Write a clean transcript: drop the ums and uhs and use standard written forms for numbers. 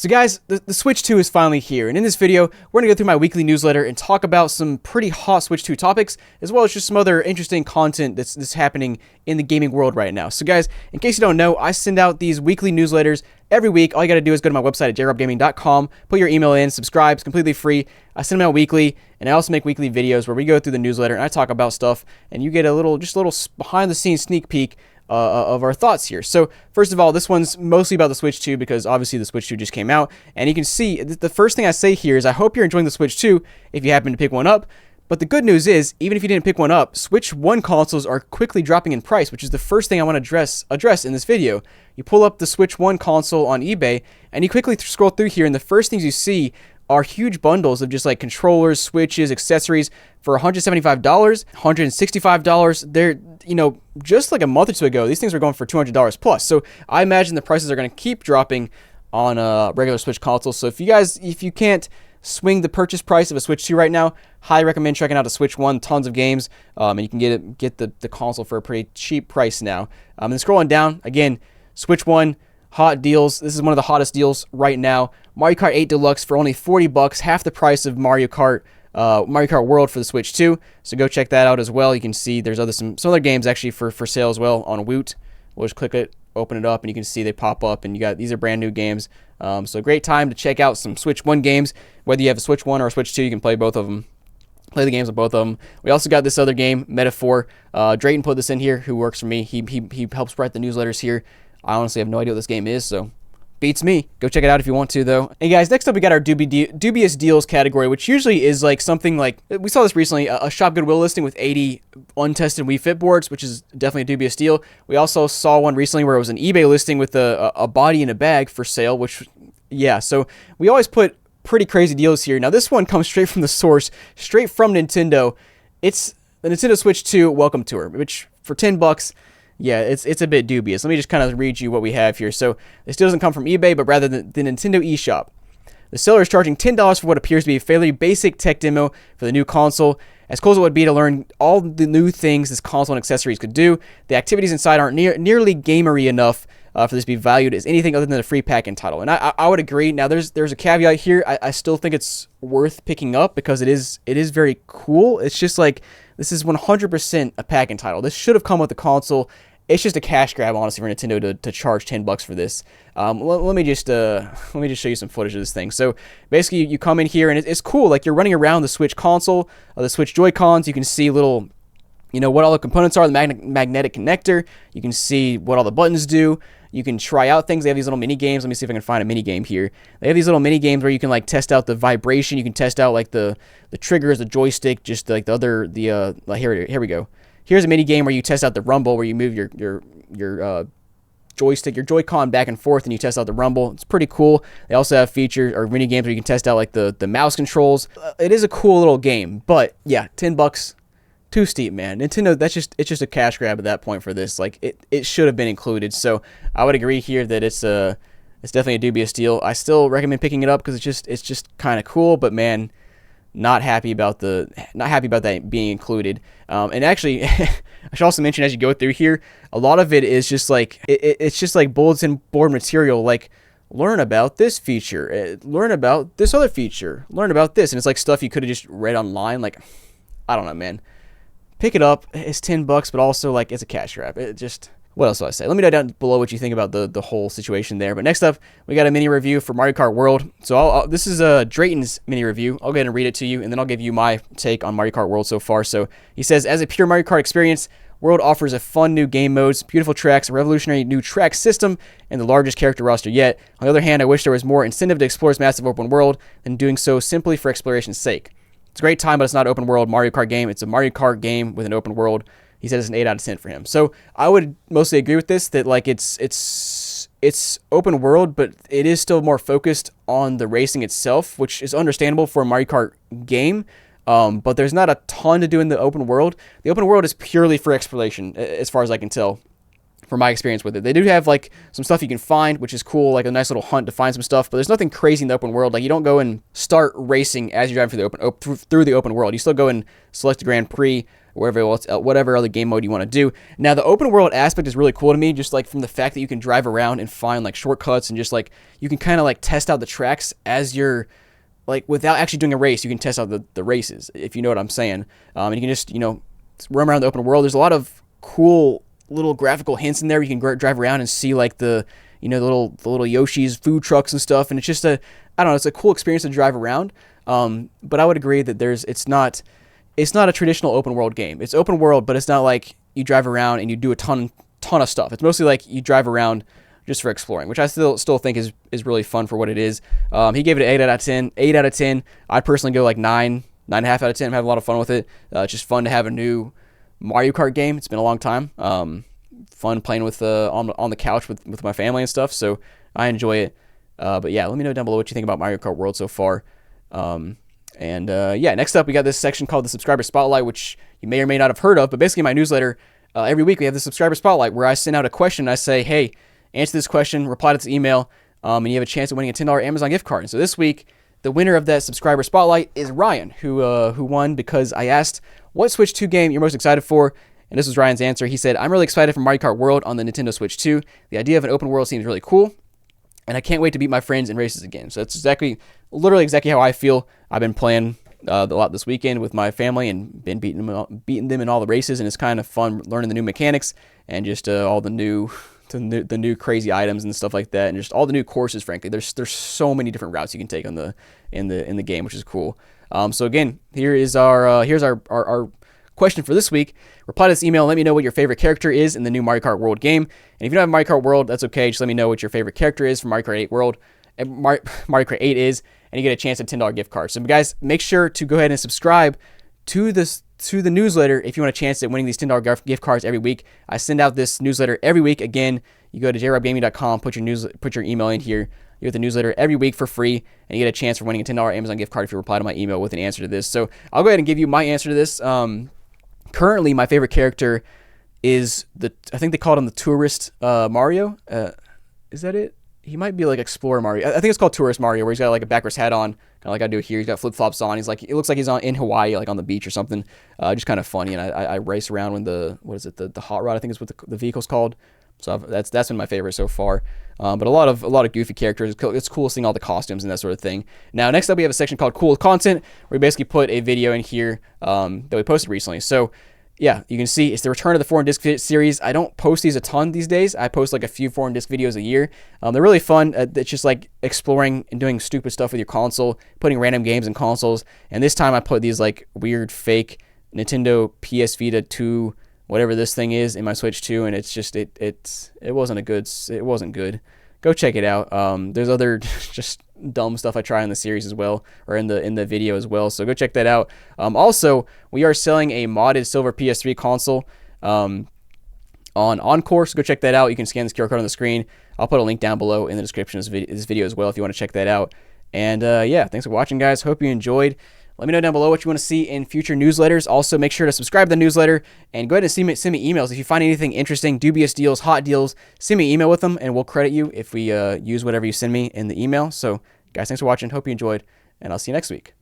So guys, the Switch 2 is finally here, and in this video, we're going to go through my weekly newsletter and talk about some pretty hot Switch 2 topics, as well as just some other interesting content that's happening in the gaming world right now. So guys, in case you don't know, I send out these weekly newsletters every week. All you got to do is go to my website at jrobgaming.com, put your email in, subscribe, it's completely free. I send them out weekly, and I also make weekly videos where we go through the newsletter and I talk about stuff, and you get a little behind-the-scenes sneak peek of our thoughts here. So first of all, this one's mostly about the Switch 2 because obviously the Switch 2 just came out, and you can see the first thing I say here is I hope you're enjoying the Switch 2 if you happen to pick one up. But the good news is, even if you didn't pick one up, Switch 1 consoles are quickly dropping in price, which is the first thing I want to address in this video. You pull up the Switch 1 console on eBay, and you quickly scroll through here, and the first things you see are huge bundles of just like controllers, switches, accessories for $175, $165. They're, just like a month or two ago, these things were going for $200 plus. So I imagine the prices are going to keep dropping on regular Switch consoles. So if you can't swing the purchase price of a Switch 2 right now, highly recommend checking out a Switch 1. Tons of games, and you can get the console for a pretty cheap price now. And scrolling down again, Switch 1. Hot deals. This is one of the hottest deals right now. Mario Kart 8 Deluxe for only $40, half the price of Mario Kart World for the Switch 2. So go check that out as well. You can see there's some other games actually for sale as well on Woot. We'll just click it, open it up, and you can see they pop up. And these are brand new games. So great time to check out some Switch 1 games. Whether you have a Switch 1 or a Switch 2, you can play both of them. Play the games of both of them. We also got this other game, Metaphor. Drayton put this in here, who works for me. He helps write the newsletters here. I honestly have no idea what this game is, so beats me. Go check it out if you want to, though. Hey guys, next up we got our Dubious Deals category, which usually is like something like, we saw this recently, a Shop Goodwill listing with 80 untested Wii Fit boards, which is definitely a dubious deal. We also saw one recently where it was an eBay listing with a body in a bag for sale, which, yeah, so we always put pretty crazy deals here. Now this one comes straight from the source, straight from Nintendo. It's the Nintendo Switch 2 Welcome Tour, which for $10, yeah, it's a bit dubious. Let me just kind of read you what we have here. So this doesn't come from eBay, but rather the Nintendo eShop. The seller is charging $10 for what appears to be a fairly basic tech demo for the new console. As cool as it would be to learn all the new things this console and accessories could do, the activities inside aren't nearly gamery enough for this to be valued as anything other than a free pack-in title. And I would agree. Now there's a caveat here. I still think it's worth picking up because it is very cool. It's just like, this is 100% a pack-in title. This should have come with the console. It's just a cash grab, honestly, for Nintendo to charge $10 for this. Let me just show you some footage of this thing. So basically, you come in here and it's cool. Like, you're running around the Switch console, the Switch Joy-Cons. You can see little, what all the components are, the magnetic connector. You can see what all the buttons do. You can try out things. They have these little mini games. Let me see if I can find a mini game here. They have these little mini games where you can like test out the vibration. You can test out like the triggers, the joystick, just like here we go. Here's a mini game where you test out the rumble, where you move your joystick, your Joy-Con back and forth, and you test out the rumble. It's pretty cool. They also have features or mini games where you can test out like the mouse controls. It is a cool little game, but yeah, $10 too steep, man. Nintendo, it's just a cash grab at that point for this. Like it should have been included. So I would agree here that it's definitely a dubious deal. I still recommend picking it up because it's just kind of cool, but man, not happy about that being included. And actually, I should also mention as you go through here, a lot of it is just like it's just like bulletin board material. Like, learn about this feature, learn about this other feature, learn about this, and it's like stuff you could have just read online. Like, I don't know, man. Pick it up. It's $10, but also like it's a cash grab. What else do I say? Let me know down below what you think about the whole situation there. But next up, we got a mini review for Mario Kart World. So this is Drayton's mini review. I'll go ahead and read it to you, and then I'll give you my take on Mario Kart World so far. So he says, as a pure Mario Kart experience, World offers a fun new game modes, beautiful tracks, a revolutionary new track system, and the largest character roster yet. On the other hand, I wish there was more incentive to explore this massive open world than doing so simply for exploration's sake. It's a great time, but it's not an open world Mario Kart game. It's a Mario Kart game with an open world. He said it's an 8 out of 10 for him. So I would mostly agree with this, that like it's open world, but it is still more focused on the racing itself, which is understandable for a Mario Kart game. But there's not a ton to do in the open world. The open world is purely for exploration, as far as I can tell, from my experience with it. They do have like some stuff you can find, which is cool, like a nice little hunt to find some stuff, but there's nothing crazy in the open world. Like, you don't go and start racing as you're driving through the open world. You still go and select the Grand Prix, or whatever other game mode you want to do. Now, the open world aspect is really cool to me, just like from the fact that you can drive around and find like shortcuts, and just like you can kind of like test out the tracks as you're like, without actually doing a race. You can test out the races, if you know what I'm saying. And you can just, roam around the open world. There's a lot of cool little graphical hints in there. You can drive around and see like the little Yoshi's food trucks and stuff, and it's just it's a cool experience to drive around. But I would agree that it's not a traditional open world game. It's open world, but it's not like you drive around and you do a ton of stuff. It's mostly like you drive around just for exploring, which I still think is really fun for what it is. He gave it an 8 out of 10. 8 out of 10. I'd personally go like 9.5 out of 10. I'm having a lot of fun with it. It's just fun to have a new Mario Kart game. It's been a long time. Fun playing with on the couch with my family and stuff. So I enjoy it. But yeah, let me know down below what you think about Mario Kart World so far. Next up we got this section called the Subscriber Spotlight, which you may or may not have heard of. But basically, my newsletter, every week we have the Subscriber Spotlight, where I send out a question. And I say, hey, answer this question, reply to this email, and you have a chance of winning a $10 Amazon gift card. And so this week, the winner of that Subscriber Spotlight is Ryan, who won because I asked, what Switch 2 game you're most excited for? And this was Ryan's answer. He said, I'm really excited for Mario Kart World on the Nintendo Switch 2. The idea of an open world seems really cool, and I can't wait to beat my friends in races again. So that's literally exactly how I feel. I've been playing a lot this weekend with my family and been beating them in all the races, and it's kind of fun learning the new mechanics and just all the new crazy items and stuff like that, and just all the new courses. Frankly, there's so many different routes you can take in the game, which is cool. So again, here's our question for this week. Reply to this email and let me know what your favorite character is in the new Mario Kart World game. And if you don't have Mario Kart World, that's okay. Just let me know what your favorite character is from Mario Kart 8 World. And Mario Kart 8 is, and you get a chance at $10 gift card. So guys, make sure to go ahead and subscribe to the newsletter if you want a chance at winning these $10 gift cards every week. I send out this newsletter every week. Again, you go to jrobgaming.com, put your email in here. You get the newsletter every week for free, and you get a chance for winning a $10 Amazon gift card if you reply to my email with an answer to this. So I'll go ahead and give you my answer to this. Currently, my favorite character is I think they called him the Tourist Mario. Is that it? He might be like Explorer Mario. I think it's called Tourist Mario, where he's got like a backwards hat on, kind of like I do here. He's got flip flops on. It looks like he's in Hawaii, like on the beach or something. Just kind of funny. And I race around with the hot rod, I think is what the vehicle's called. So that's been my favorite so far. But a lot of goofy characters. It's cool seeing all the costumes and that sort of thing. Now, next up, we have a section called Cool Content, where we basically put a video in here that we posted recently. So yeah, you can see it's the return of the foreign disc series. I don't post these a ton these days. I post like a few foreign disc videos a year. They're really fun. It's just like exploring and doing stupid stuff with your console, putting random games in consoles. And this time I put these like weird fake Nintendo PS Vita 2, whatever this thing is, in my Switch 2, and it's just it wasn't good. Go check it out. There's other just dumb stuff I try in the series as well, or in the video as well. So go check that out. Also, we are selling a modded silver PS3 console on Encore. So go check that out. You can scan this QR code on the screen. I'll put a link down below in the description of this video as well if you want to check that out. And yeah, thanks for watching, guys. Hope you enjoyed. Let me know down below what you want to see in future newsletters. Also, make sure to subscribe to the newsletter and go ahead and send me emails. If you find anything interesting, dubious deals, hot deals, send me an email with them, and we'll credit you if we use whatever you send me in the email. So, guys, thanks for watching. Hope you enjoyed, and I'll see you next week.